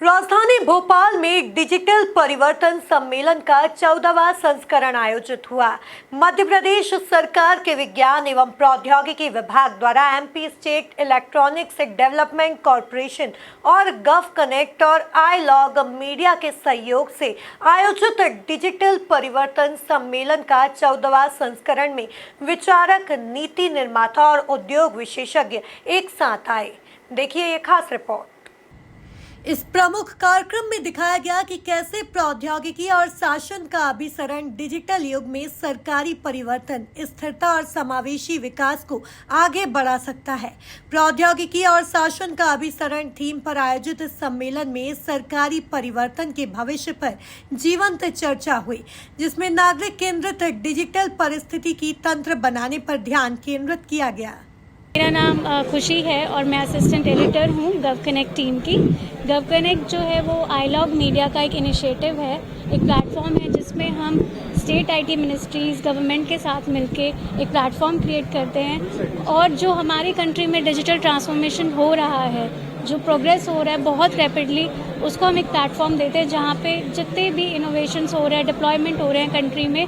राजधानी भोपाल में डिजिटल परिवर्तन सम्मेलन का 14वां संस्करण आयोजित हुआ। मध्य प्रदेश सरकार के विज्ञान एवं प्रौद्योगिकी विभाग द्वारा MP state electronics development corporation और गव कनेक्ट और iLog मीडिया के सहयोग से आयोजित डिजिटल परिवर्तन सम्मेलन का 14वां संस्करण में विचारक, नीति निर्माता और उद्योग विशेषज्ञ एक साथ आए। देखिए ये खास रिपोर्ट। इस प्रमुख कार्यक्रम में दिखाया गया कि कैसे प्रौद्योगिकी और शासन का अभिसरण डिजिटल युग में सरकारी परिवर्तन, स्थिरता और समावेशी विकास को आगे बढ़ा सकता है। प्रौद्योगिकी और शासन का अभिसरण थीम पर आयोजित इस सम्मेलन में सरकारी परिवर्तन के भविष्य पर जीवंत चर्चा हुई, जिसमें नागरिक केंद्रित डिजिटल परिस्थिति की तंत्र बनाने पर ध्यान केंद्रित किया गया। मेरा नाम खुशी है और मैं असिस्टेंट एडिटर हूँ गव कनेक्ट टीम की। गव कनेक्ट जो है वो iLog मीडिया का एक इनिशिएटिव है, एक प्लेटफॉर्म है जिसमें हम स्टेट आईटी मिनिस्ट्रीज़, गवर्नमेंट के साथ मिलके एक प्लेटफॉर्म क्रिएट करते हैं। और जो हमारी कंट्री में डिजिटल ट्रांसफॉर्मेशन हो रहा है, जो प्रोग्रेस हो रहा है बहुत रैपिडली, उसको हम एक प्लेटफॉर्म देते हैं जहाँ पे जितने भी इनोवेशंस हो रहे हैं, डिप्लॉयमेंट हो रहे हैं कंट्री में,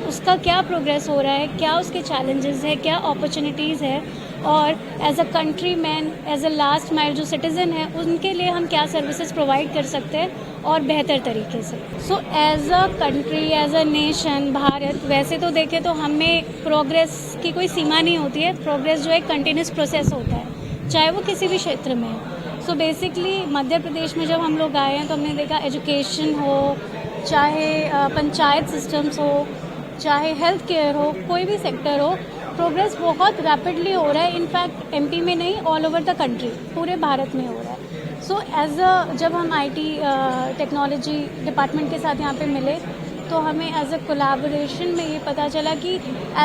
उसका क्या प्रोग्रेस हो रहा है, क्या उसके चैलेंजेस है, क्या अपॉर्चुनिटीज़ है, और as a country man, as a last mile जो सिटीज़न है उनके लिए हम क्या सर्विसेज प्रोवाइड कर सकते हैं और बेहतर तरीके से। So as a country, as a nation, Bharat वैसे तो देखें तो हमें प्रोग्रेस की कोई सीमा नहीं होती है। प्रोग्रेस जो है कंटिन्यूस प्रोसेस होता है, चाहे वो किसी भी क्षेत्र में हो। सो बेसिकली मध्य प्रदेश में जब हम लोग आए हैं तो हमने देखा एजुकेशन हो, चाहे पंचायत सिस्टम्स हो, चाहे हेल्थ केयर हो, कोई भी सेक्टर हो, प्रोग्रेस बहुत रैपिडली हो रहा है। इनफैक्ट एमपी में नहीं, ऑल ओवर द कंट्री, पूरे भारत में हो रहा है। सो एज अ जब हम आईटी टेक्नोलॉजी डिपार्टमेंट के साथ यहाँ पे मिले तो हमें एज अ कोलैबोरेशन में ये पता चला कि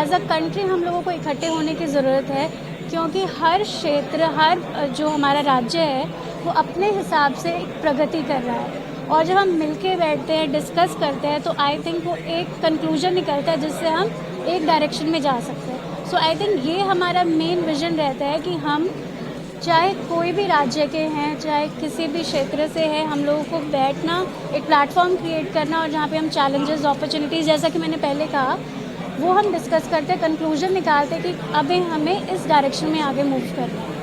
एज अ कंट्री हम लोगों को इकट्ठे होने की ज़रूरत है, क्योंकि हर क्षेत्र, हर जो हमारा राज्य है वो अपने हिसाब से एक प्रगति कर रहा है। और जब हम मिलके बैठते हैं, डिस्कस करते हैं, तो आई थिंक वो एक कंक्लूजन निकलता है जिससे हम एक डायरेक्शन में जा सकते हैं। सो आई थिंक ये हमारा मेन विजन रहता है कि हम चाहे कोई भी राज्य के हैं, चाहे किसी भी क्षेत्र से है, हम लोगों को बैठना, एक प्लेटफॉर्म क्रिएट करना और जहाँ पे हम चैलेंजेस, अपॉर्चुनिटीज़, जैसा कि मैंने पहले कहा, वो हम डिस्कस करते, कंक्लूजन निकालते कि अब हमें इस डायरेक्शन में आगे मूव करना है।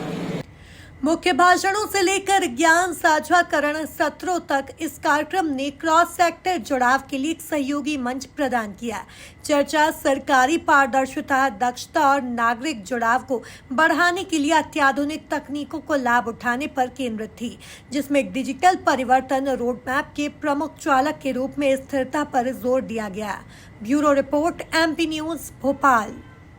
मुख्य भाषणों से लेकर ज्ञान साझाकरण सत्रों तक इस कार्यक्रम ने क्रॉस सेक्टर जुड़ाव के लिए एक सहयोगी मंच प्रदान किया। चर्चा सरकारी पारदर्शिता, दक्षता और नागरिक जुड़ाव को बढ़ाने के लिए अत्याधुनिक तकनीकों को लाभ उठाने पर केंद्रित थी, जिसमें डिजिटल परिवर्तन रोडमैप के प्रमुख चालक के रूप में स्थिरता पर जोर दिया गया। Bureau report, MP news, Bhopal.